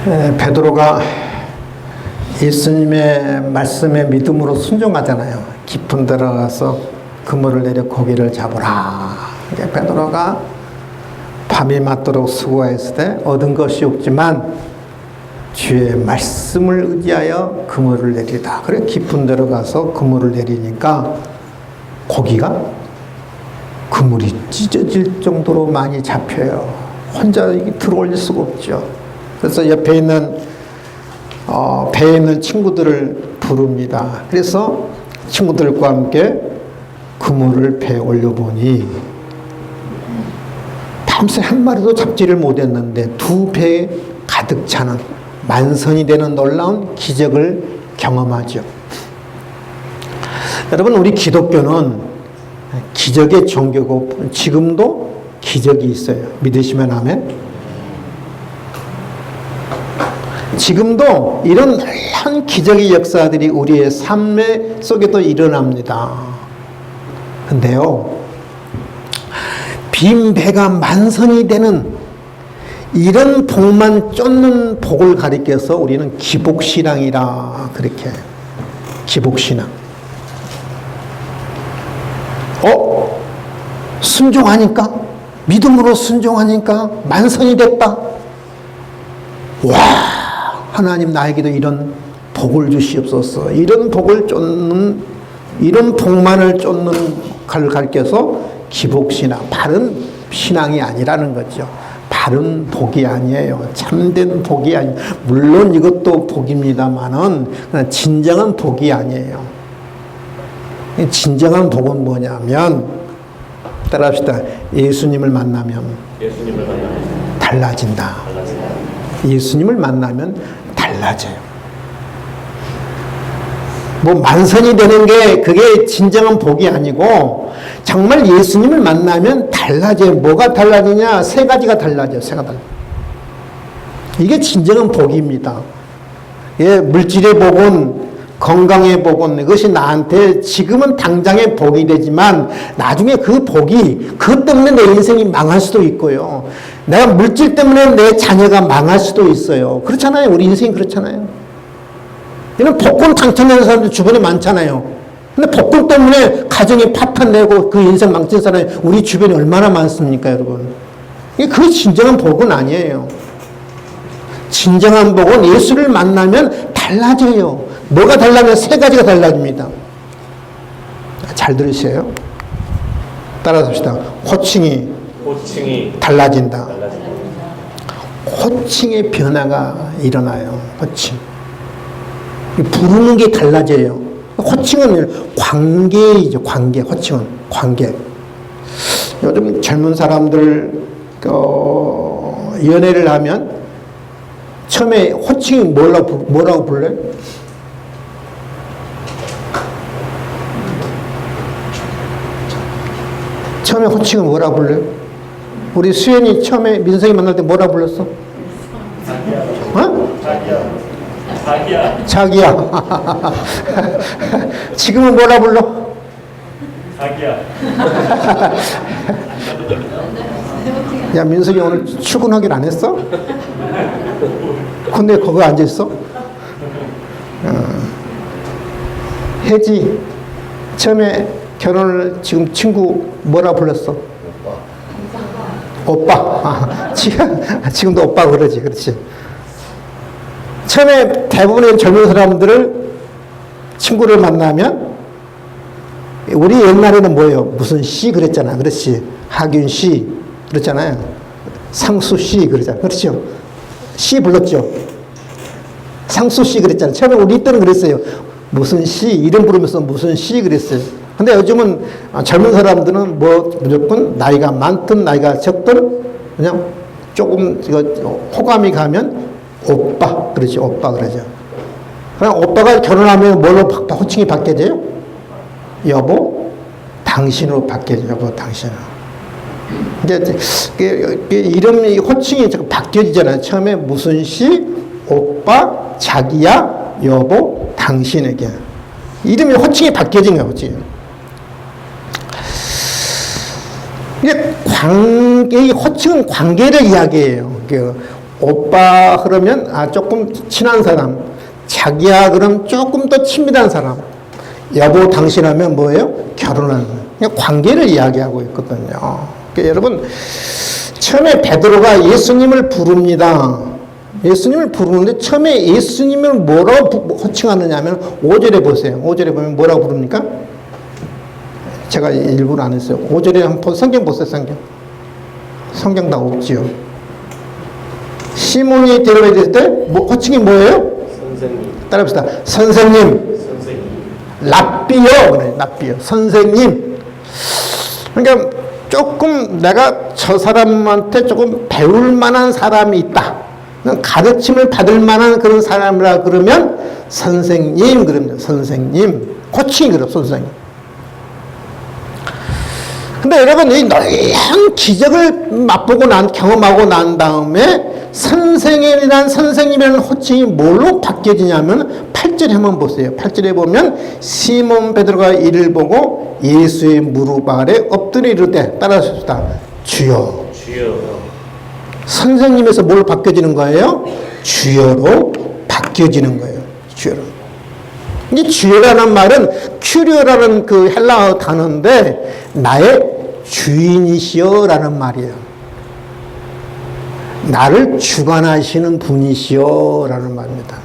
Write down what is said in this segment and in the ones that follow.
베드로가 예수님의 말씀에 믿음으로 순종하잖아요. 깊은 데로 가서 그물을 내려 고기를 잡으라. 이제 베드로가 밤이 맞도록 수고했을 때 얻은 것이 없지만 주의 말씀을 의지하여 그물을 내리다. 그래 깊은 데로 가서 그물을 내리니까 고기가 그물이 찢어질 정도로 많이 잡혀요. 혼자 들어올릴 수가 없죠. 그래서 옆에 있는 배에 있는 친구들을 부릅니다. 그래서 친구들과 함께 그물을 배에 올려보니 밤새 한 마리도 잡지를 못했는데 두 배에 가득 차는 만선이 되는 놀라운 기적을 경험하죠. 여러분, 우리 기독교는 기적의 종교고 지금도 기적이 있어요. 믿으시면 아멘. 지금도 이런 놀라운 기적의 역사들이 우리의 삶 속에도 일어납니다. 근데요, 빈 배가 만선이 되는 이런 복만 쫓는 복을 가리켜서 우리는 기복신앙이라 그렇게 기복신앙. 순종하니까, 믿음으로 순종하니까 만선이 됐다. 와, 하나님 나에게도 이런 복을 주시옵소서. 이런 복을 쫓는, 이런 복만을 쫓는 걸 가르쳐서 기복신앙, 바른 신앙이 아니라는 거죠. 바른 복이 아니에요. 참된 복이 아니에요. 물론 이것도 복입니다만은 진정한 복이 아니에요. 진정한 복은 뭐냐면, 따라합시다. 예수님을 만나면 달라진다. 예수님을 만나면 달라져요. 뭐 만선이 되는 게 그게 진정한 복이 아니고 정말 예수님을 만나면 달라져요. 뭐가 달라지냐? 세 가지가 달라져요. 세 가지. 이게 진정한 복입니다. 예, 물질의 복은, 건강의 복은 이것이 나한테 지금은 당장의 복이 되지만 나중에 그 복이 그것 때문에 내 인생이 망할 수도 있고요. 내가 물질 때문에 내 자녀가 망할 수도 있어요. 그렇잖아요. 우리 인생이 그렇잖아요. 이런 복권 당첨되는 사람들 주변에 많잖아요. 근데 복권 때문에 가정이 파탄내고 그 인생 망친 사람이 우리 주변에 얼마나 많습니까, 여러분? 그 진정한 복은 아니에요. 진정한 복은 예수를 만나면 달라져요. 뭐가 달라지면 세 가지가 달라집니다. 잘 들으세요. 따라서 합시다. 호칭이 달라진다. 호칭의 변화가 일어나요. 호칭. 부르는 게 달라져요. 호칭은 관계이죠. 관계. 호칭은 관계. 요즘 젊은 사람들 연애를 하면 처음에 호칭이 뭐라고 불러요? 처음에 호칭은 뭐라고 불러요? 우리 수연이 처음에 민성이 만날 때 뭐라고 불렀어? 어? 자기야. 지금은 뭐라 불러? 자기야. 야, 민성이 오늘 출근하길 안 했어? 근데 거기 앉아있어? 혜지, 처음에 결혼을 지금 친구 뭐라 불렀어? 오빠. 지금도 오빠 그러지. 그렇지. 처음에 대부분의 젊은 사람들을 친구를 만나면 우리 옛날에는 뭐예요? 무슨 씨 그랬잖아. 그렇지. 하균 씨 그랬잖아요. 상수 씨 그러잖아. 그렇죠. 씨 불렀죠. 상수 씨 그랬잖아요. 처음에 우리 때는 그랬어요. 무슨 씨 이름 부르면서 무슨 씨 그랬어요. 근데 요즘은 젊은 사람들은 뭐 무조건 나이가 많든 나이가 적든 그냥 조금 호감이 가면 오빠 그러지. 오빠 그러죠. 그럼 오빠가 결혼하면 뭘로 호칭이 바뀌어져요? 여보 당신으로 바뀌어져요. 여보 당신으로. 이제 이름이 호칭이 바뀌어지잖아요. 처음에 무슨 씨, 오빠, 자기야, 여보, 당신에게. 이름이 호칭이 바뀌어진 거예요. 호칭이. 이게 호칭은 관계를 이야기해요. 오빠 그러면 조금 친한 사람, 자기야 그럼 조금 더 친밀한 사람, 여보 당신 하면 뭐예요? 결혼하는 관계를 이야기하고 있거든요. 그러니까 여러분 처음에 베드로가 예수님을 부릅니다. 예수님을 부르는데 처음에 예수님을 뭐라고 호칭하느냐 하면 5절에 보세요. 5절에 보면 뭐라고 부릅니까? 제가 일부러 안 했어요. 5절에 한번 성경 보세요. 성경 다 없지요. 시몬이 데려왔을 때 호칭이 뭐예요? 선생님. 따라합시다. 선생님. 랍비요. 그래, 랍비요. 선생님. 그러니까 조금 내가 저 사람한테 조금 배울 만한 사람이 있다. 가르침을 받을 만한 그런 사람이라 그러면 선생님 그럽니다. 선생님. 호칭이 그래요. 선생님. 근데 여러분 이 놀라운 기적을 맛보고 경험하고 난 다음에 선생님이라는 호칭이 뭘로 바뀌어지냐면 8절에 한번 보세요. 8절에 보면 시몬 베드로가 이를 보고 예수의 무릎 아래 엎드려 이르되 따라하십시다. 주여. 선생님에서 뭘 바뀌어지는 거예요? 주여로 바뀌어지는 거예요. 주여로. 이 주여라는 말은 큐리오라는 그 헬라어 단어인데 나의 주인이시여라는 말이에요. 나를 주관하시는 분이시여라는 말입니다.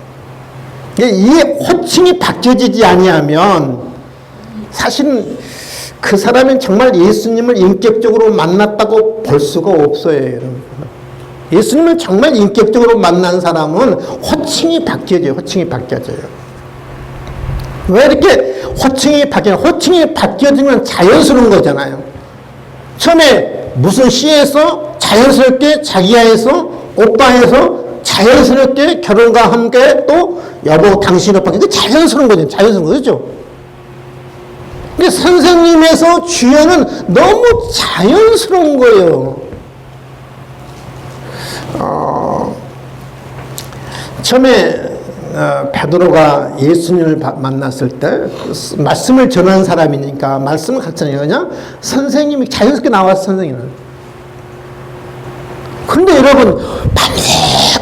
이 호칭이 바뀌어지지 아니하면 사실은 그 사람은 정말 예수님을 인격적으로 만났다고 볼 수가 없어요. 여러분. 예수님을 정말 인격적으로 만난 사람은 호칭이 바뀌어져요. 호칭이 바뀌어져요. 왜 이렇게 호칭이 바뀌어지면 자연스러운 거잖아요. 처음에 무슨 시에서 자연스럽게 자기야에서 오빠에서 자연스럽게 결혼과 함께 또 여보 당신 오빠 이게 자연스러운 거죠. 자연스러운 거죠. 근데 선생님에서 주여는 너무 자연스러운 거예요. 처음에 베드로가 예수님을 만났을 때 말씀을 전하는 사람이니까 말씀을 가르치는 그냥 선생님이 자연스럽게 나와서 선생님은. 그런데 여러분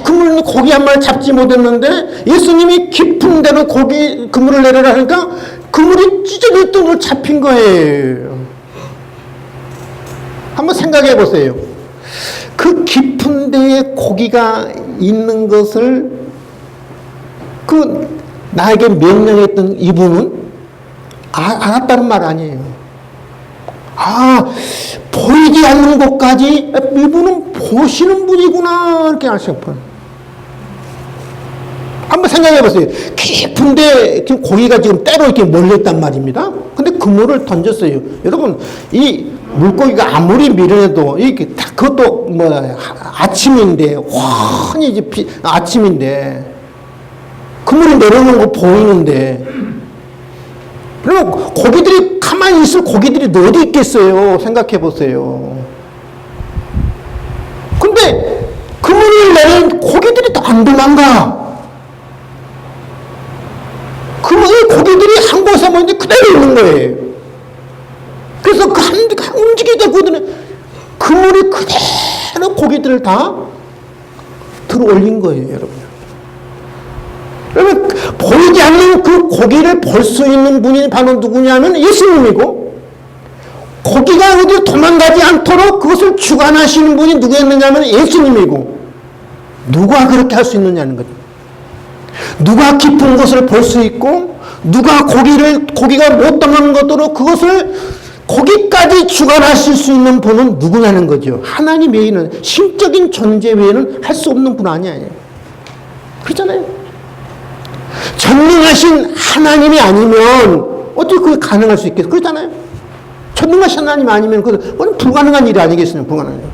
그물은 고기 한 마리 잡지 못했는데 예수님이 깊은 데로 그물을 내려라 하니까 그물이 찢어질 정도로 잡힌 거예요. 한번 생각해 보세요. 그 깊은 데에 고기가 있는 것을 나에게 명령했던 이분은 알았다는 말 아니에요. 보이지 않는 곳까지 이분은 보시는 분이구나 이렇게 알 수 있어요. 한번 생각해 보세요. 깊은데 지금 고기가 지금 때로 이렇게 몰려있단 말입니다. 근데 그물을 던졌어요. 여러분 이 물고기가 아무리 미련해도 이게 그것도 아침인데 환히 이제 아침인데 그물을 내려오는 거 보이는데 그러면 고기들이 가만히 있을 고기들이 어디 있겠어요? 생각해 보세요. 근데 그물을 내린 고기들이 더 안 도망가. 고기들이 한 곳에 모이는데 그대로 있는 거예요. 그래서 움직이다 그들은 그물이 그대로 고기들을 다 들어 올린 거예요, 여러분. 그러면 보이지 않는 그 고기를 볼 수 있는 분이 바로 누구냐면 예수님이고 고기가 어디 도망가지 않도록 그것을 주관하시는 분이 누구였느냐면 예수님이고 누가 그렇게 할 수 있느냐는 거죠. 누가 깊은 곳을 볼 수 있고 누가 고기가 못 당하는 것으로 그것을 거기까지 주관하실 수 있는 분은 누구냐는 거죠. 하나님 외에는 신적인 존재 외에는 할 수 없는 분 아니에요. 그렇잖아요. 전능하신 하나님이 아니면 어떻게 그게 가능할 수 있겠어요? 그렇잖아요. 전능하신 하나님 아니면 그건 불가능한 일이 아니겠습니까? 불가능한 일.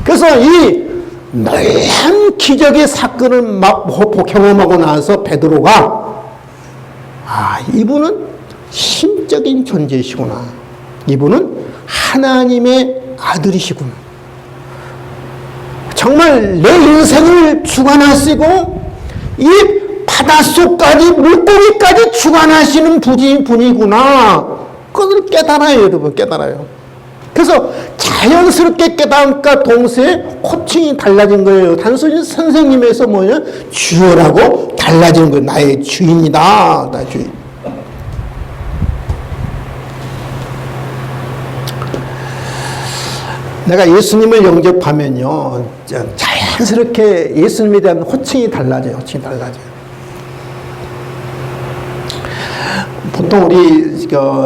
그래서 이 놀라운 기적의 사건을 경험하고 나서 베드로가 이분은 신적인 존재이시구나. 이분은 하나님의 아들이시구나. 정말 내 인생을 주관하시고 이 바닷속까지 물고기까지 주관하시는 분이구나. 그것을 깨달아요, 여러분. 깨달아요. 그래서 자연스럽게 깨달음과 동시에 호칭이 달라진 거예요. 단순히 선생님에서 뭐냐? 주어라고 달라진 거예요. 나의 주인이다. 나의 주인. 내가 예수님을 영접하면요, 자연스럽게 예수님에 대한 호칭이 달라져요. 호칭이 달라져요. 보통 우리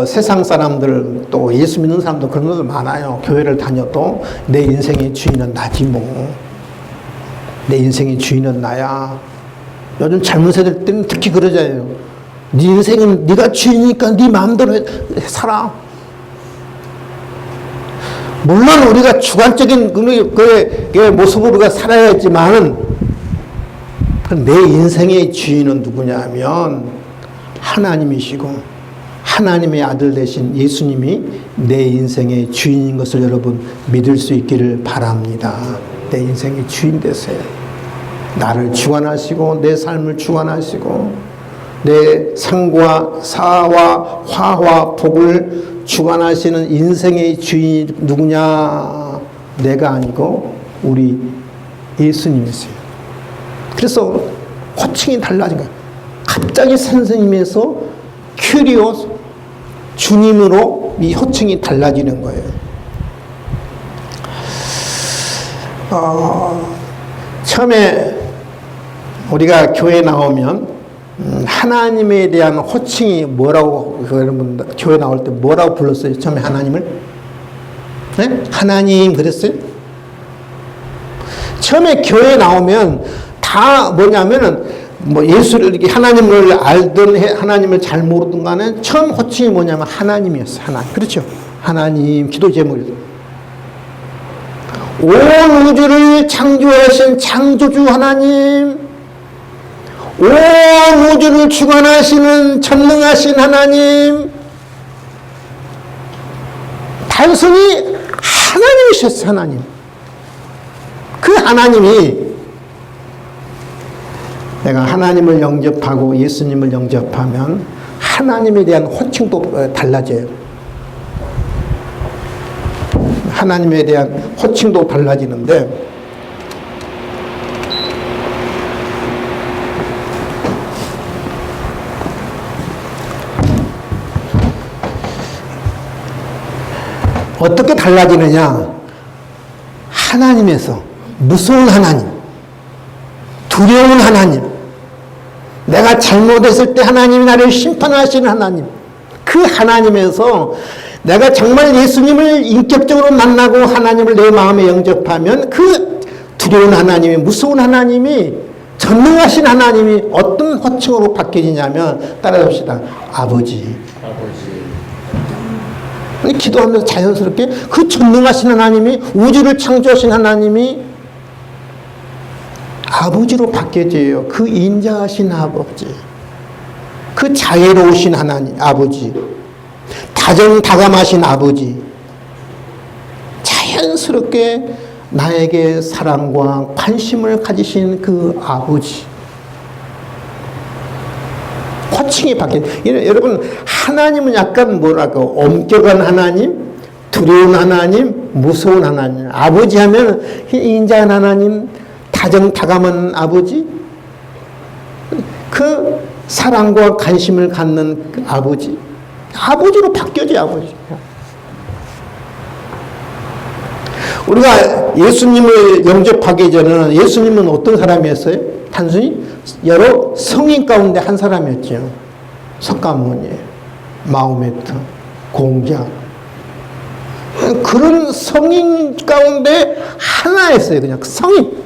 세상 사람들 또 예수 믿는 사람도 그런 것들 많아요. 교회를 다녀도 내 인생의 주인은 나지 뭐. 내 인생의 주인은 나야. 요즘 젊은 세대들 때는 특히 그러잖아요. 네 인생은 네가 주인이니까 네 마음대로 살아. 물론 우리가 주관적인 그 모습으로 우리가 살아야지만 내 인생의 주인은 누구냐면 하나님이시고 하나님의 아들 되신 예수님이 내 인생의 주인인 것을 여러분 믿을 수 있기를 바랍니다. 내 인생의 주인 되세요. 나를 주관하시고 내 삶을 주관하시고 내 생과 사와 화와 복을 주관하시는 인생의 주인이 누구냐? 내가 아니고 우리 예수님이세요. 그래서 호칭이 달라진 거예요. 갑자기 선생님에서 큐리오스 주님으로 이 호칭이 달라지는 거예요. 처음에 우리가 교회 나오면 하나님에 대한 호칭이 뭐라고, 여러분 교회 나올 때 뭐라고 불렀어요? 처음에 하나님을? 네? 하나님 그랬어요? 처음에 교회 나오면 다 뭐냐면은 뭐 예수를 이렇게 하나님을 알든 하나님을 잘 모르든 간에 처음 호칭이 뭐냐면 하나님이었어요. 하나님. 그렇죠? 하나님 기도 제목이 온 우주를 창조하신 창조주 하나님, 온 우주를 주관하시는 전능하신 하나님, 단순히 하나님이셨어요. 하나님. 그 하나님이 내가 하나님을 영접하고 예수님을 영접하면 하나님에 대한 호칭도 달라져요. 하나님에 대한 호칭도 달라지는데 어떻게 달라지느냐? 하나님에서 무서운 하나님, 두려운 하나님, 내가 잘못했을 때 하나님이 나를 심판하시는 하나님, 그 하나님에서 내가 정말 예수님을 인격적으로 만나고 하나님을 내 마음에 영접하면 그 두려운 하나님이, 무서운 하나님이, 전능하신 하나님이 어떤 호칭으로 바뀌느냐면 따라합시다. 아버지. 기도하면서 자연스럽게 그 전능하신 하나님이, 우주를 창조하신 하나님이 아버지로 바뀌어져요. 그 인자하신 아버지, 그 자애로우신 하나님 아버지, 다정다감하신 아버지, 자연스럽게 나에게 사랑과 관심을 가지신 그 아버지, 호칭이 바뀌어요. 여러분, 하나님은 약간 뭐랄까 엄격한 하나님, 두려운 하나님, 무서운 하나님. 아버지 하면 인자한 하나님, 다정다감한 아버지, 그 사랑과 관심을 갖는 그 아버지, 아버지로 바뀌어져요. 아버지. 우리가 예수님을 영접하기 전에는 예수님은 어떤 사람이었어요? 단순히 여러 성인 가운데 한 사람이었죠. 석가모니, 마호메트, 공자, 그런 성인 가운데 하나였어요. 그냥 성인.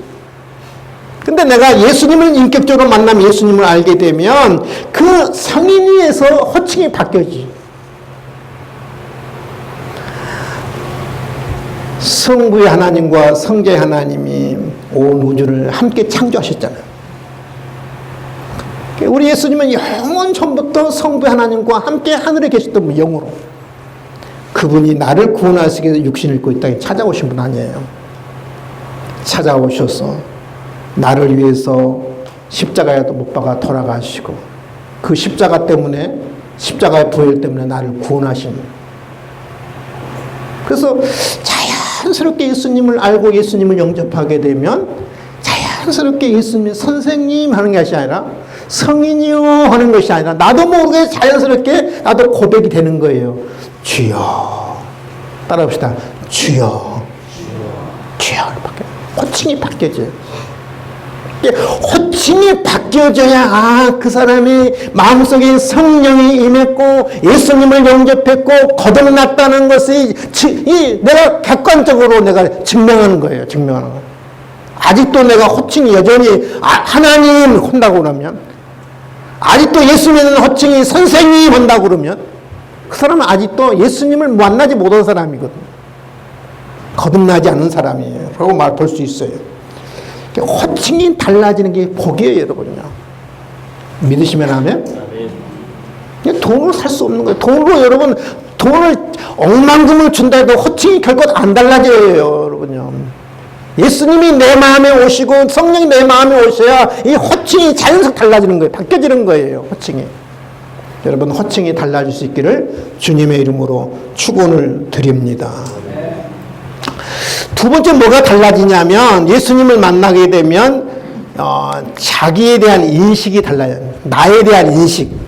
근데 내가 예수님을 인격적으로 만나면, 예수님을 알게 되면 그 성인에서 호칭이 바뀌어지. 성부의 하나님과 성자의 하나님이 온 우주를 함께 창조하셨잖아요. 우리 예수님은 영원 전부터 성부의 하나님과 함께 하늘에 계셨던 분, 영으로. 그분이 나를 구원하시기 위해서 육신을 입고 이 땅에 찾아오신 분 아니에요. 찾아오셔서 나를 위해서 십자가에 못 박아 돌아가시고, 그 십자가 때문에, 십자가의 보혈 때문에 나를 구원하신, 그래서 자연스럽게 예수님을 알고 예수님을 영접하게 되면 자연스럽게 예수님 선생님 하는 것이 아니라 성인이요 하는 것이 아니라 나도 모르게 자연스럽게 나도 고백이 되는 거예요. 주여. 따라합시다. 주여. 주여. 호칭이 바뀌어져요. 호칭이 바뀌어져야 그 사람이 마음속에 성령이 임했고 예수님을 영접했고 거듭났다는 것이 내가 객관적으로 내가 증명하는 거예요. 증명하는 거예요. 아직도 내가 호칭이 여전히 하나님 한다고 그러면, 아직도 예수 믿는 호칭이 선생님 한다고 그러면 그 사람은 아직도 예수님을 만나지 못한 사람이거든요. 거듭나지 않은 사람이에요 라고 볼 수 있어요. 호칭이 달라지는 게 복이에요, 여러분요. 믿으시면 하면? 돈으로 살 수 없는 거예요. 돈으로 여러분, 돈을 억만금을 준다 해도 호칭이 결코 안 달라져요, 여러분요. 예수님이 내 마음에 오시고 성령이 내 마음에 오셔야 이 호칭이 자연스럽게 달라지는 거예요. 바뀌어지는 거예요, 호칭이. 여러분, 호칭이 달라질 수 있기를 주님의 이름으로 축원을 드립니다. 두 번째 뭐가 달라지냐면 예수님을 만나게 되면 자기에 대한 인식이 달라요. 나에 대한 인식.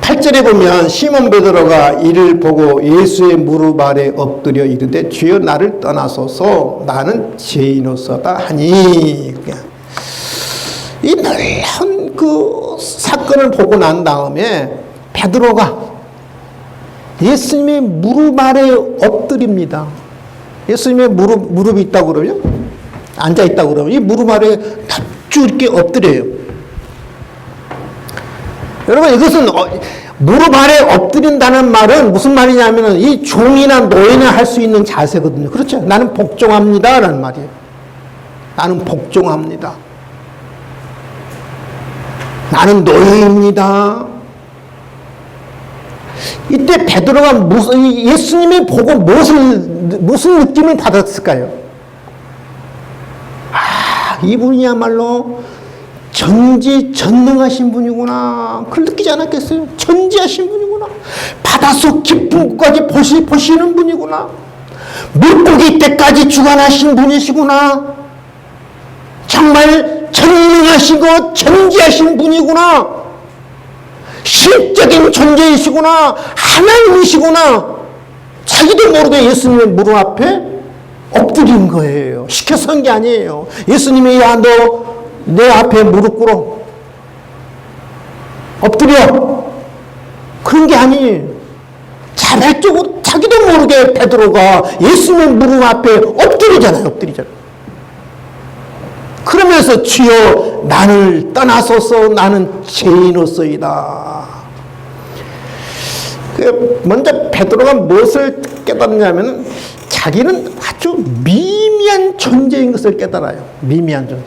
8절에 보면 시몬 베드로가 이를 보고 예수의 무릎 아래 엎드려 이르되 주여 나를 떠나소서 나는 죄인으로서다 하니. 이 놀라운 그 사건을 보고 난 다음에 베드로가 예수님의 무릎 아래 엎드립니다. 예수님의 무릎이 있다고 그러면, 앉아 있다고 그러면 이 무릎 아래 쭉 이렇게 엎드려요. 여러분, 이것은 무릎 아래 엎드린다는 말은 무슨 말이냐면 이 종이나 노예나 할 수 있는 자세거든요. 그렇죠? 나는 복종합니다 라는 말이에요. 나는 복종합니다. 나는 노예입니다. 이때 베드로가 예수님을 보고 무슨 느낌을 받았을까요? 이분이야말로 전지전능하신 분이구나. 그걸 느끼지 않았겠어요? 전지하신 분이구나. 바닷속 깊은 곳까지 보시는 분이구나. 물고기 때까지 주관하신 분이시구나. 정말 전능하시고 전지하신 분이구나. 실적인 존재이시구나. 하나님이시구나. 자기도 모르게 예수님의 무릎 앞에 엎드린 거예요. 시켜서 한 게 아니에요. 예수님이 야, 너 내 앞에 무릎 꿇어. 엎드려. 그런 게 아니에요. 자발적으로 자기도 모르게 베드로가 예수님의 무릎 앞에 엎드리잖아요. 엎드리잖아요. 그러면서 주여 나를 떠나소서 나는 죄인으로서이다. 먼저 베드로가 무엇을 깨닫냐면 자기는 아주 미미한 존재인 것을 깨달아요. 미미한 존재.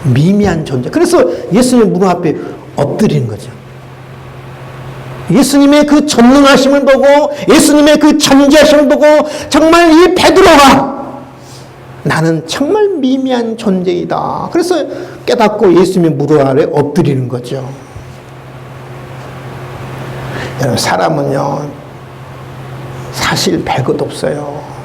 미미한 존재. 그래서 예수님 무릎 앞에 엎드리는 거죠. 예수님의 그 전능하심을 보고 예수님의 그 전지하심을 보고 정말 이 베드로가 나는 정말 미미한 존재이다. 그래서 깨닫고 예수님의 무릎 아래 엎드리는 거죠. 여러분, 사람은요 사실 별것 없어요.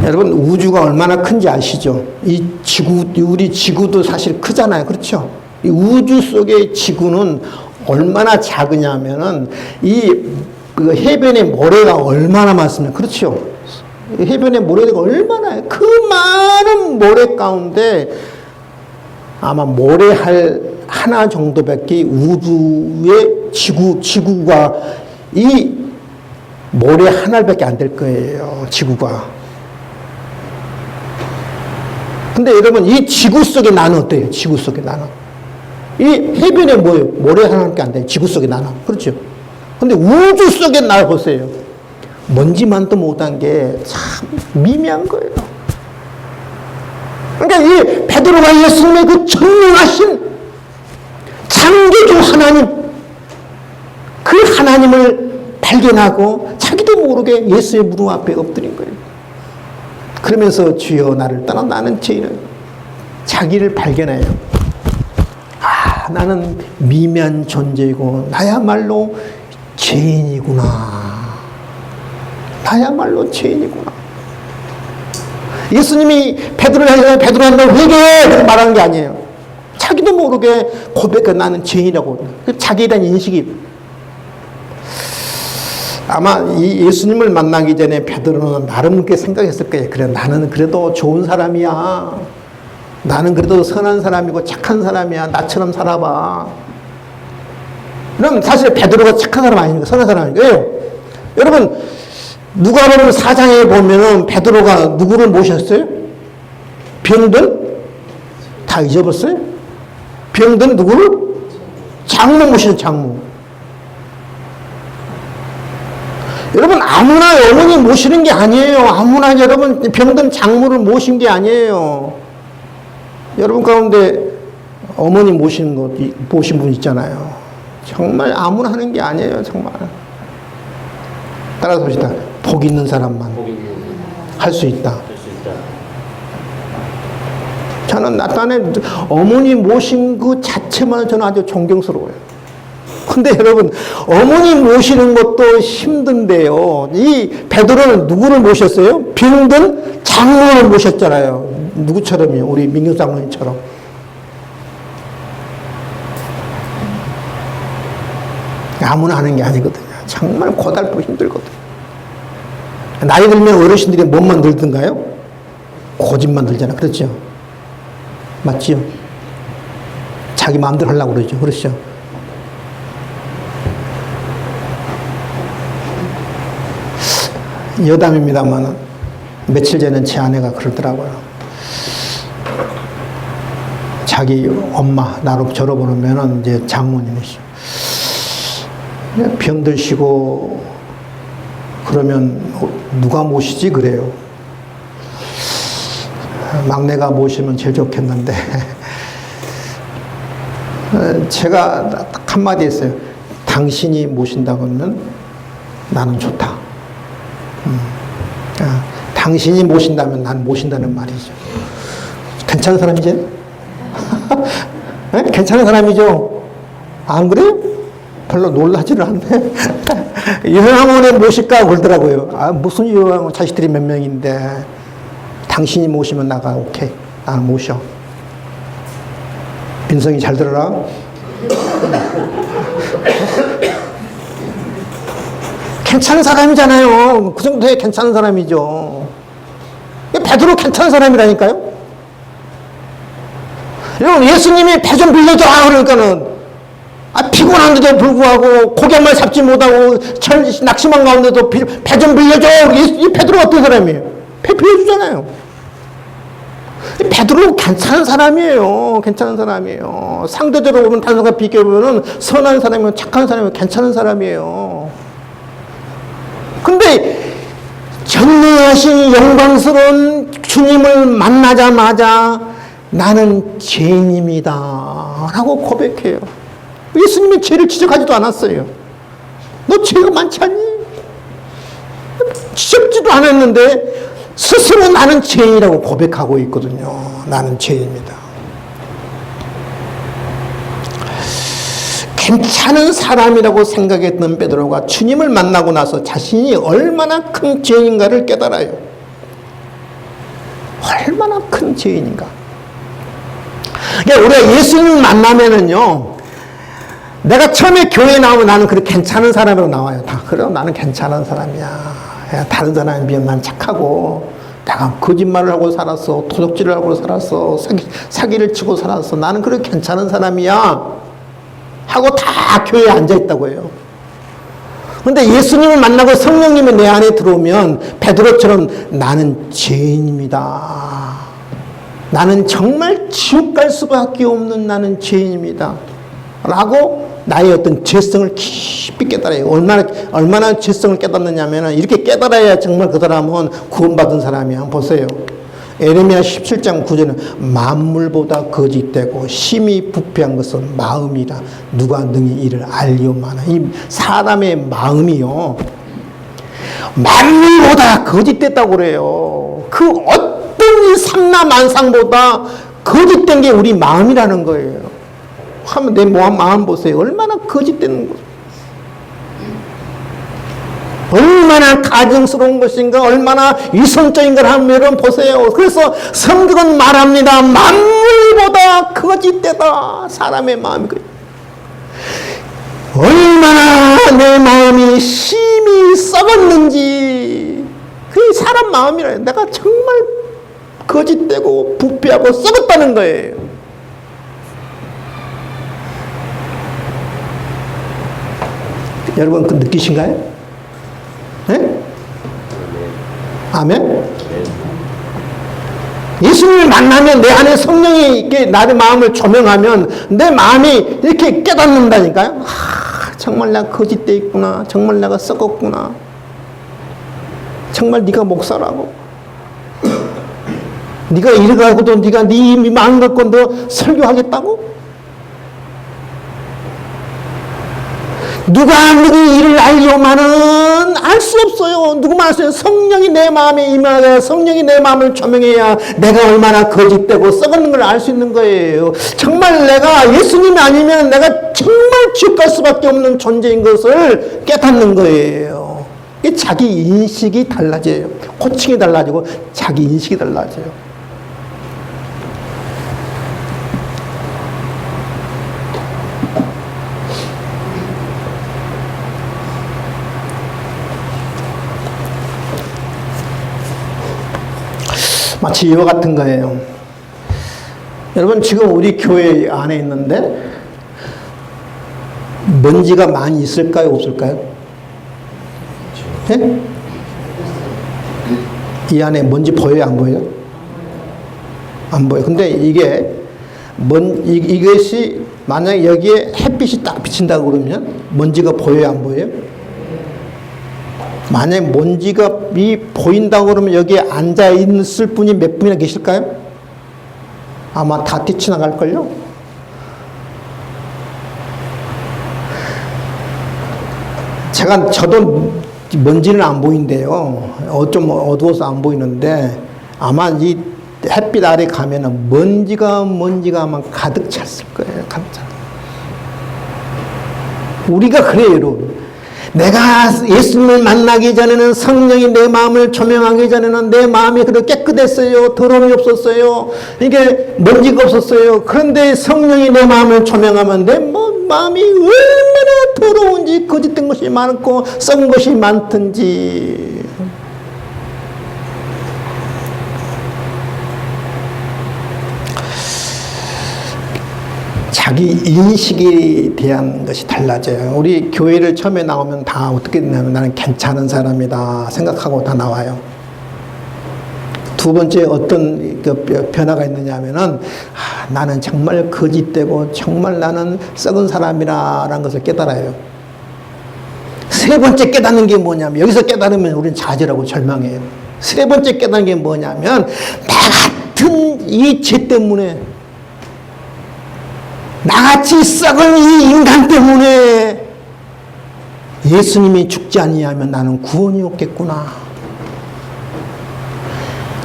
여러분, 우주가 얼마나 큰지 아시죠? 이 지구, 우리 지구도 사실 크잖아요. 그렇죠? 이 우주 속의 지구는 얼마나 작으냐면은 그 해변의 모래가 얼마나 많습니까? 그렇죠? 해변의 모래가 얼마나, 그 많은 모래 가운데 아마 모래알 하나 정도밖에 우주의 지구가 이 모래 하나밖에 안 될 거예요. 지구가. 근데 여러분, 이 지구 속에 나는 어때요? 지구 속에 나는. 이 해변에 뭐예요? 모래 하나밖에 안 돼요. 지구 속에 나는. 그렇죠? 근데 우주 속에 나 보세요. 먼지만도 못한 게 참 미미한 거예요. 그러니까 이 베드로가 예수님의 그 전능하신 창조주 하나님, 그 하나님을 발견하고 자기도 모르게 예수의 무릎 앞에 엎드린 거예요. 그러면서 주여 나를 떠나 나는 죄인은 자기를 발견해요. 아, 나는 미미한 존재이고 나야말로 죄인이구나. 나야말로 죄인이구나. 예수님이 베드로를 향해서 베드로야 너 회개해! 그렇게 말하는 게 아니에요. 자기도 모르게 고백해 나는 죄인이라고. 자기에 대한 인식이. 아마 이 예수님을 만나기 전에 베드로는 나름 그렇게 생각했을 거예요. 그래 나는 그래도 좋은 사람이야. 나는 그래도 선한 사람이고 착한 사람이야. 나처럼 살아봐. 그럼 사실 베드로가 착한 사람 아닙니까? 선한 사람이니까. 왜요? 여러분 누가복음 4장에 보면은 베드로가 누구를 모셨어요? 병든? 다 잊어버렸어요? 병든 누구를? 장모 모시는 장모. 여러분 아무나 어머니 모시는 게 아니에요. 아무나 여러분 병든 장모를 모신 게 아니에요. 여러분 가운데 어머니 모신 분 있잖아요. 정말 아무나 하는 게 아니에요. 정말. 따라서 봅시다. 복 있는 사람만 할 수 있다. 저는 나타낸 어머니 모신 그 자체만 저는 아주 존경스러워요. 근데 여러분 어머니 모시는 것도 힘든데요. 이 베드로는 누구를 모셨어요? 병든 장로를 모셨잖아요. 누구처럼요? 우리 민경 장로님처럼. 아무나 하는 게 아니거든요. 정말 고달프고 힘들거든요. 나이 들면 어르신들이 몸만 들든가요? 고집만 들잖아. 그렇죠? 맞지요? 자기 마음대로 하려고 그러죠. 그렇죠? 여담입니다만 며칠 전에 제 아내가 그러더라고요. 자기 엄마 나로 저러보면은 이제 장모님이시죠. 병들시고 그러면 누가 모시지 그래요. 막내가 모시면 제일 좋겠는데 제가 딱 한마디 했어요. 당신이 모신다고 하면 나는 좋다. 당신이 모신다면 난 모신다는 말이죠. 괜찮은 사람이지? 네? 괜찮은 사람이죠? 안 그래요? 별로 놀라지는 않네. 요양원에 모실까 그러더라고요. 아, 무슨 요양원 자식들이 몇 명인데 당신이 모시면 나가. 오케이. 나는 모셔. 빈성이 잘 들어라. 괜찮은 사람이잖아요. 그 정도에 괜찮은 사람이죠. 베드로 괜찮은 사람이라니까요. 여러분 예수님이 배 좀 빌려줘 그러니까는 피곤한데도 불구하고 고객만 잡지 못하고 낙심한 가운데도 배 좀 빌려줘. 이 베드로 어떤 사람이에요? 배 빌려주잖아요. 베드로 괜찮은 사람이에요. 괜찮은 사람이에요. 상대적으로 보면 다른 사람과 비교해보면 선한 사람이고 착한 사람이고 괜찮은 사람이에요. 근데 전능하신 영광스러운 주님을 만나자마자 나는 죄인입니다 라고 고백해요. 예수님이 죄를 지적하지도 않았어요. 너 죄가 많지 않니? 지적지도 않았는데 스스로 나는 죄인이라고 고백하고 있거든요. 나는 죄인입니다. 괜찮은 사람이라고 생각했던 베드로가 주님을 만나고 나서 자신이 얼마나 큰 죄인가를 깨달아요. 얼마나 큰 죄인인가. 그러니까 우리가 예수님을 만나면은요, 내가 처음에 교회에 나오면 나는 그렇게 괜찮은 사람으로 나와요. 다 그래, 나는 괜찮은 사람이야. 다른 사람에 비하면 난 착하고, 내가 거짓말을 하고 살았어, 도적질을 하고 살았어, 사기를 치고 살았어. 나는 그렇게 괜찮은 사람이야. 하고 다 교회에 앉아있다고 해요. 그런데 예수님을 만나고 성령님이 내 안에 들어오면 베드로처럼 나는 죄인입니다. 나는 정말 지옥 갈 수밖에 없는 나는 죄인입니다. 라고 나의 어떤 죄성을 깊이 깨달아요. 얼마나 죄성을 깨닫느냐면 이렇게 깨달아야 정말 그 사람은 구원받은 사람이야. 한번 보세요. 에레미야 17장 9절은 만물보다 거짓되고 심히 부패한 것은 마음이라 누가 능히 이를 알리오마나. 이 사람의 마음이요, 만물보다 거짓됐다고 그래요. 그 어떤 이 삼라만상보다 거짓된 게 우리 마음이라는 거예요. 한번 내 마음 보세요. 얼마나 거짓된 거. 얼마나 가증스러운 것인가, 얼마나 위선적인 걸 한번 여러분 보세요. 그래서 성경은 말합니다. 만물보다 거짓되다. 사람의 마음이. 얼마나 내 마음이 심히 썩었는지. 그게 사람 마음이라요. 내가 정말 거짓되고 부패하고 썩었다는 거예요. 여러분 그 느끼신가요? 네? 아멘? 예수님을 만나면 내 안에 성령이 이렇게 나의 마음을 조명하면 내 마음이 이렇게 깨닫는다니까요. 정말 내가 거짓돼 있구나. 정말 내가 썩었구나. 정말 네가 목사라고. 네가 이래가고도 네가 네 마음 갖고 너 설교하겠다고? 누가 누구 일을 알려면은 알 수 없어요. 누구만 알 수 없어요. 성령이 내 마음에 임하여 성령이 내 마음을 조명해야 내가 얼마나 거짓되고 썩은 걸 알 수 있는 거예요. 정말 내가 예수님이 아니면 내가 정말 지옥 갈 수밖에 없는 존재인 것을 깨닫는 거예요. 자기 인식이 달라져요. 호칭이 달라지고 자기 인식이 달라져요. 마치 이와 같은 거예요. 여러분 지금 우리 교회 안에 있는데 먼지가 많이 있을까요? 없을까요? 네? 이 안에 먼지 보여요? 안 보여요? 안 보여요. 근데 이것이 만약에 여기에 햇빛이 딱 비친다고 그러면 먼지가 보여요? 안 보여요? 만약에 먼지가 보인다고 그러면 여기에 앉아있을 분이 몇 분이나 계실까요? 아마 다 뛰쳐나갈걸요? 저도 먼지는 안 보인대요. 좀 어두워서 안 보이는데 아마 이 햇빛 아래 가면은 먼지가 아마 가득 찼을 거예요. 가득 찼어요. 우리가 그래요, 여러분. 내가 예수님을 만나기 전에는 성령이 내 마음을 조명하기 전에는 내 마음이 그렇게 깨끗했어요. 더러움이 없었어요. 이게 먼지가 없었어요. 그런데 성령이 내 마음을 조명하면 내 마음이 얼마나 더러운지 거짓된 것이 많고 썩은 것이 많든지. 자기 인식에 대한 것이 달라져요. 우리 교회를 처음에 나오면 다 어떻게 되냐면 나는 괜찮은 사람이다 생각하고 다 나와요. 두 번째 어떤 변화가 있느냐 하면은 나는 정말 거짓되고 정말 나는 썩은 사람이라는 것을 깨달아요. 세 번째 깨닫는 게 뭐냐면 여기서 깨달으면 우리는 좌절하고 절망해요. 세 번째 깨닫는 게 뭐냐면 나 같은 이 죄 때문에 나같이 썩은 이 인간 때문에 예수님이 죽지 아니하면 나는 구원이 없겠구나.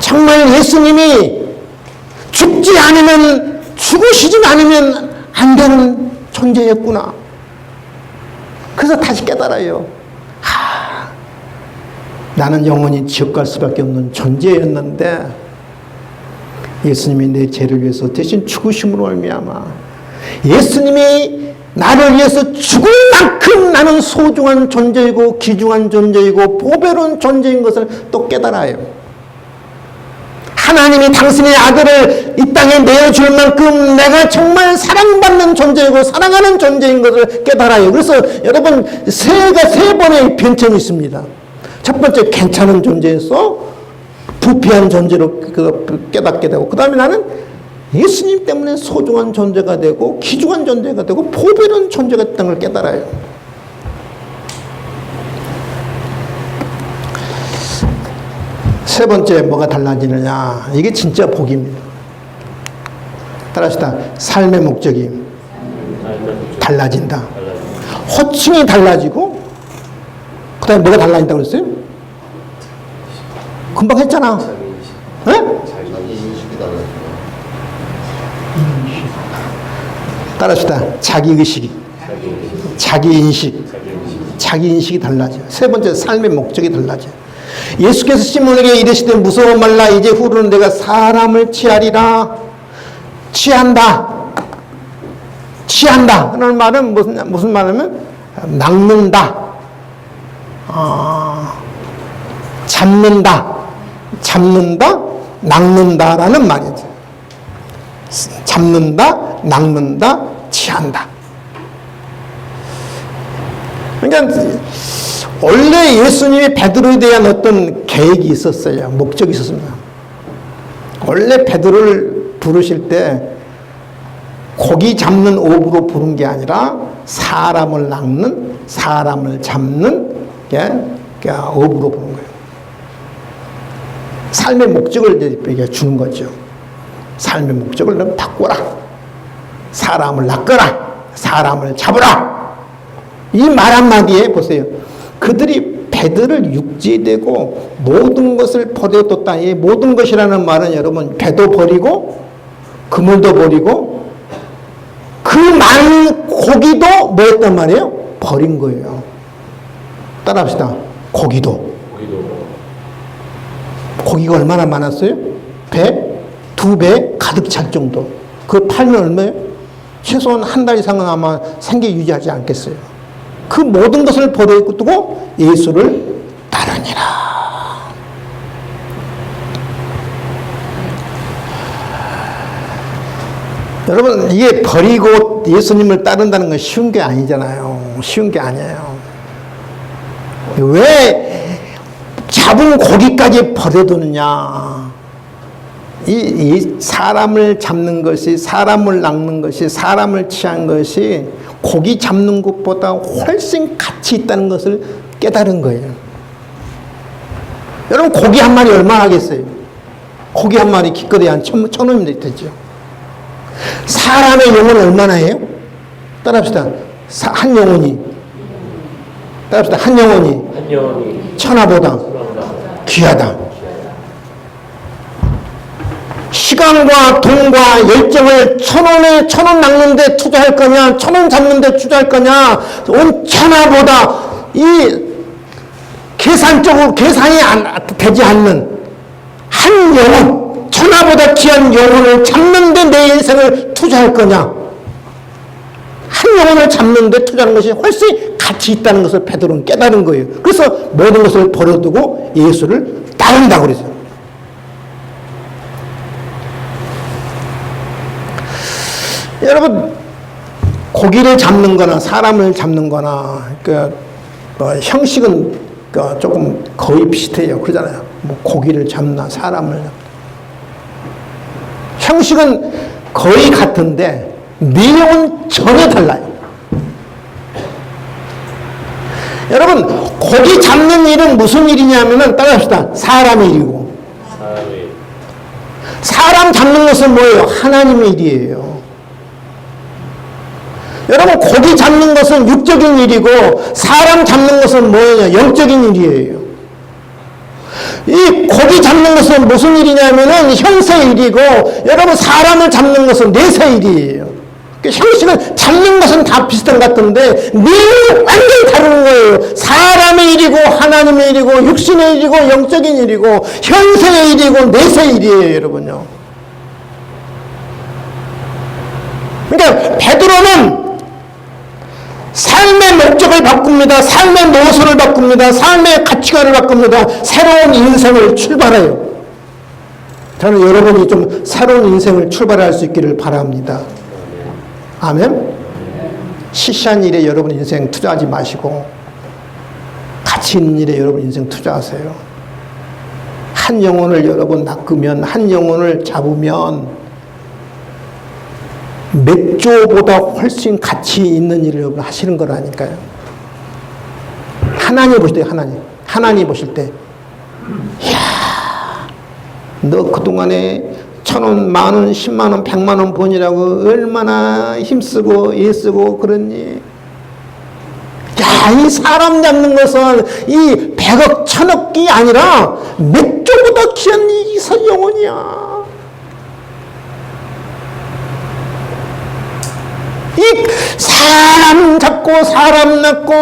정말 예수님이 죽지 않으면 죽으시지 않으면 안 되는 존재였구나. 그래서 다시 깨달아요. 나는 영원히 지옥 갈 수밖에 없는 존재였는데 예수님이 내 죄를 위해서 대신 죽으심으로 말미암아 예수님이 나를 위해서 죽을 만큼 나는 소중한 존재이고 귀중한 존재이고 보배로운 존재인 것을 또 깨달아요. 하나님이 당신의 아들을 이 땅에 내어줄 만큼 내가 정말 사랑받는 존재이고 사랑하는 존재인 것을 깨달아요. 그래서 여러분 세 번의 변천이 있습니다. 첫 번째 괜찮은 존재에서 부패한 존재로 깨닫게 되고 그 다음에 나는 예수님 때문에 소중한 존재가 되고 귀중한 존재가 되고 보배로운 존재가 됐다는 걸 깨달아요. 세 번째 뭐가 달라지느냐. 이게 진짜 복입니다. 따라합시다. 삶의 목적이 달라진다. 호칭이 달라지고 그 다음에 뭐가 달라진다고 그랬어요? 금방 했잖아. 네? 자기인식이 달라요. 따라합시다. 자기의식. 자기인식. 자기인식이 달라져. 세 번째, 삶의 목적이 달라져. 예수께서 시몬에게 이르시되 무서워 말라. 이제 후로는 내가 사람을 취하리라. 취한다. 취한다. 그런 말은 무슨 말이냐면 낚는다. 잡는다. 잡는다. 낚는다라는 말이죠. 잡는다. 낚는다. 취한다. 그러니까 원래 예수님이 베드로에 대한 어떤 계획이 있었어요. 목적이 있었습니다. 원래 베드로를 부르실 때 고기 잡는 어부로 부른 게 아니라 사람을 낚는, 사람을 잡는 어부로 부른 거예요. 삶의 목적을 이제 주는 거죠. 삶의 목적을 넌 바꿔라. 사람을 낚아라. 사람을 잡으라. 이 말 한마디에 보세요. 그들이 배들을 육지되고 모든 것을 버려뒀다. 이 모든 것이라는 말은 여러분 배도 버리고 그물도 버리고 그 많은 고기도 뭐였단 말이에요? 버린 거예요. 따라합시다. 고기도. 고기가 얼마나 많았어요? 배? 2배 가득 찰 정도. 그걸 팔면 얼마예요? 최소한 한 달 이상은 아마 생계 유지하지 않겠어요. 그 모든 것을 버려두고 예수를 따르니라. 여러분, 이게 버리고 예수님을 따른다는 건 쉬운 게 아니잖아요. 쉬운 게 아니에요. 왜 잡은 고기까지 버려두느냐. 이 사람을 잡는 것이, 사람을 낚는 것이, 사람을 취한 것이 고기 잡는 것보다 훨씬 가치 있다는 것을 깨달은 거예요. 여러분, 고기 한 마리 얼마나 하겠어요? 고기 한 마리 기껏해야 한 1,000원이면 되죠. 사람의 영혼은 얼마나 해요? 따라합시다. 한 영혼이. 따라합시다. 한 영혼이. 천하보다 귀하다. 시간과 돈과 열정을 1,000원 낚는데 투자할 거냐, 1,000원 잡는데 투자할 거냐, 온 천하보다 이 계산적으로 계산이 되지 않는 한 영혼, 천하보다 귀한 영혼을 잡는데 내 인생을 투자할 거냐, 한 영혼을 잡는데 투자하는 것이 훨씬 가치 있다는 것을 베드로는 깨달은 거예요. 그래서 모든 것을 버려두고 예수를 따른다고 그러죠. 여러분, 고기를 잡는 거나 사람을 잡는 거나, 형식은 조금 거의 비슷해요. 그러잖아요. 뭐 고기를 잡나, 사람을 잡나. 형식은 거의 같은데, 내용은 전혀 달라요. 여러분, 고기 잡는 일은 무슨 일이냐면은, 따라합시다. 사람의 일이고. 사람 잡는 것은 뭐예요? 하나님의 일이에요. 여러분, 고기 잡는 것은 육적인 일이고 사람 잡는 것은 뭐예요? 영적인 일이에요. 이 고기 잡는 것은 무슨 일이냐면은 형세의 일이고, 여러분 사람을 잡는 것은 내세의 일이에요. 형식은 잡는 것은 다 비슷한 것 같은데 내용은 완전히 다른 거예요. 사람의 일이고 하나님의 일이고 육신의 일이고 영적인 일이고 현세의 일이고 내세의 일이에요, 여러분요. 그러니까 베드로는 삶의 목적을 바꿉니다. 삶의 노선을 바꿉니다. 삶의 가치관을 바꿉니다. 새로운 인생을 출발해요. 저는 여러분이 좀 새로운 인생을 출발할 수 있기를 바랍니다. 아멘? 시시한 일에 여러분 인생 투자하지 마시고 가치 있는 일에 여러분 인생 투자하세요. 한 영혼을 여러분 낚으면, 한 영혼을 잡으면 몇 조보다 훨씬 가치 있는 일을 여러분 하시는 거라니까요. 하나님 보실 때, 하나님 보실 때, 이야, 너 그동안에 1,000원, 10,000원, 100,000원, 100만원 번이라고 얼마나 힘쓰고 애쓰고 그랬니? 야, 이 사람 잡는 것은 이 100억, 1000억이 아니라 맥주보다 귀한 이 영혼이야. 이 사람 잡고 사람 낳고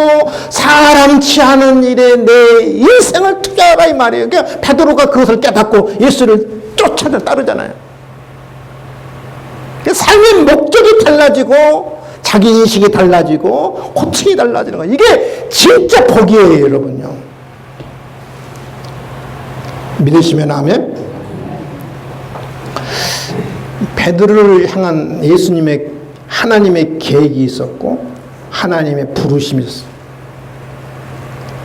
사람 취하는 일에 내 인생을 투자하라 이 말이에요. 그러니까 베드로가 그것을 깨닫고 예수를 쫓아서 따르잖아요. 삶의 목적이 달라지고 자기 인식이 달라지고 호칭이 달라지는 거예요. 이게 진짜 복이에요, 여러분요. 믿으시면 아멘. 베드로를 향한 예수님의 하나님의 계획이 있었고 하나님의 부르심이 있었어요.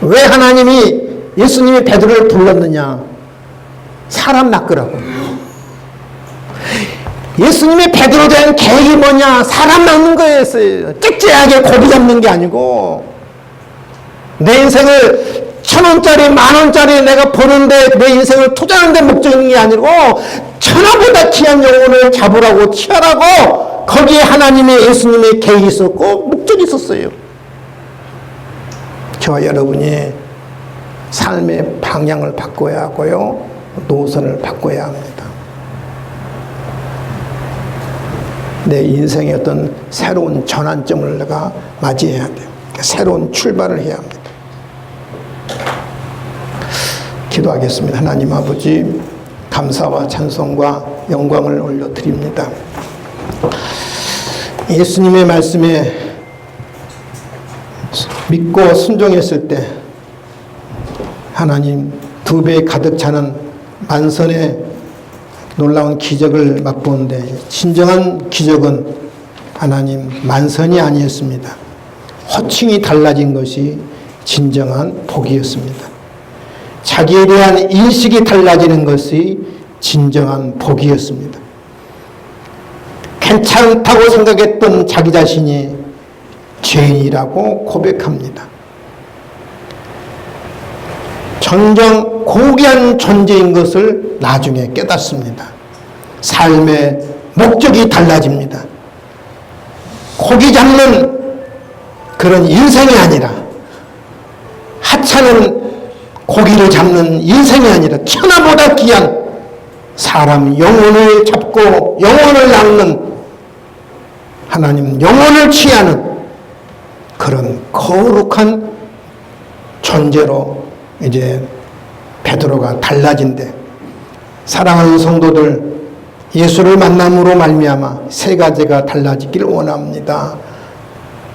왜 하나님이 예수님이 베드로를 불렀느냐? 사람 낚으라고. 예수님의 베드로에 대한 계획이 뭐냐? 사람 낚는 거였어요. 째째하게 고기 잡는 게 아니고 내 인생을 1000원짜리 10,000원짜리 내가 버는데 내 인생을 투자하는 데 목적이 있는 게 아니고 천하보다 귀한 영혼을 잡으라고 취하라고 거기에 하나님의 예수님의 계획이 있었고 목적이 있었어요. 저와 여러분이 삶의 방향을 바꿔야 하고요. 노선을 바꿔야 합니다. 내 인생의 어떤 새로운 전환점을 내가 맞이해야 돼요. 새로운 출발을 해야 합니다. 기도하겠습니다. 하나님 아버지, 감사와 찬송과 영광을 올려드립니다. 예수님의 말씀에 믿고 순종했을 때 하나님 2배 가득 차는 만선의 놀라운 기적을 맛보는데 진정한 기적은 하나님 만선이 아니었습니다. 호칭이 달라진 것이 진정한 복이었습니다. 자기에 대한 인식이 달라지는 것이 진정한 복이었습니다. 괜찮다고 생각했던 자기 자신이 죄인이라고 고백합니다. 정녕 고귀한 존재인 것을 나중에 깨닫습니다. 삶의 목적이 달라집니다. 고기 잡는 그런 인생이 아니라 하찮은 고기를 잡는 인생이 아니라 천하보다 귀한 사람 영혼을 잡고 영혼을 낚는 하나님 영혼을 취하는 그런 거룩한 존재로 이제 베드로가 달라진대. 사랑하는 성도들, 예수를 만남으로 말미암아 세 가지가 달라지기를 원합니다.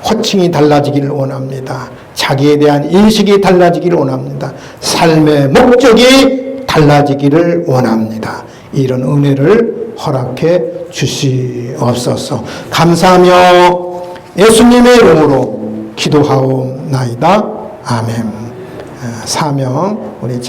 호칭이 달라지기를 원합니다. 자기에 대한 인식이 달라지기를 원합니다. 삶의 목적이 달라지기를 원합니다. 이런 은혜를 허락해 주시옵소서. 감사하며 예수님의 이름으로 기도하옵나이다. 아멘. 사명 우리